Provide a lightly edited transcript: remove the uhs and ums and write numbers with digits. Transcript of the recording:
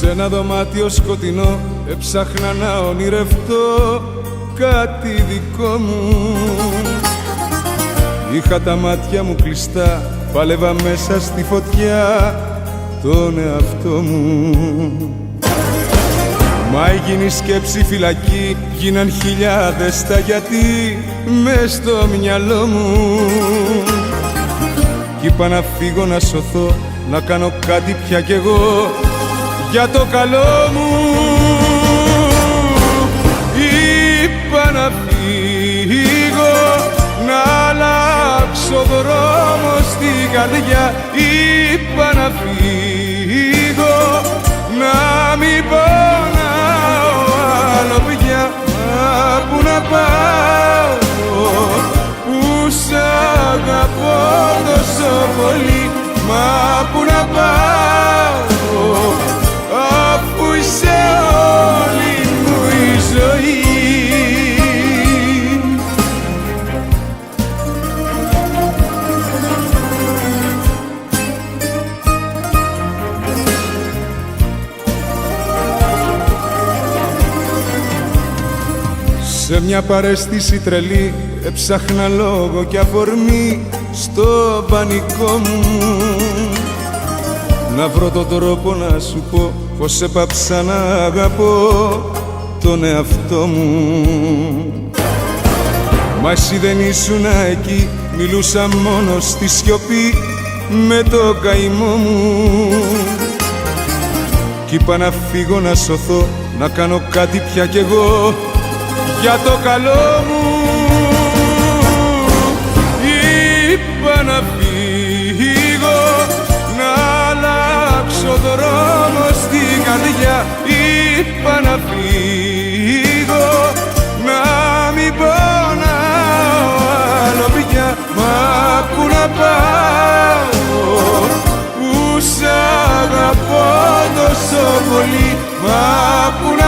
Σ' ένα δωμάτιο σκοτεινό έψαχνα να ονειρευτώ κάτι δικό μου. Είχα τα μάτια μου κλειστά, πάλευα μέσα στη φωτιά τον εαυτό μου. Μα έγινε η σκέψη φυλακή, γίναν χιλιάδες τα γιατί μες στο μυαλό μου. Κι είπα να φύγω να σωθώ, να κάνω κάτι πια κι εγώ για το καλό μου. Είπα να φύγω, να αλλάξω δρόμο στην καρδιά. Είπα να φύγω, να μην πονάω άλλο πια. Μα που να πάω, που σ' αγαπώ τόσο πολύ. Μα που να πάω, αφού είσαι όλη μου η ζωή. Σε μια παρέστηση τρελή έψαχνα λόγο και αφορμή στο πανικό μου. Να βρω τον τρόπο να σου πω πως έπαψα να αγαπώ τον εαυτό μου. Μα εσύ δεν ήσουν εκεί, μιλούσα μόνο στη σιωπή με το καημό μου. Κι είπα να φύγω να σωθώ, να κάνω κάτι πια κι εγώ για το καλό μου. Είπα να φύγω, να αλλάξω δρόμο στην καρδιά. Είπα να φύγω, να μην πονάω άλλο πια. Μα που να πάω, που σ' αγαπώ τόσο πολύ. Μα που να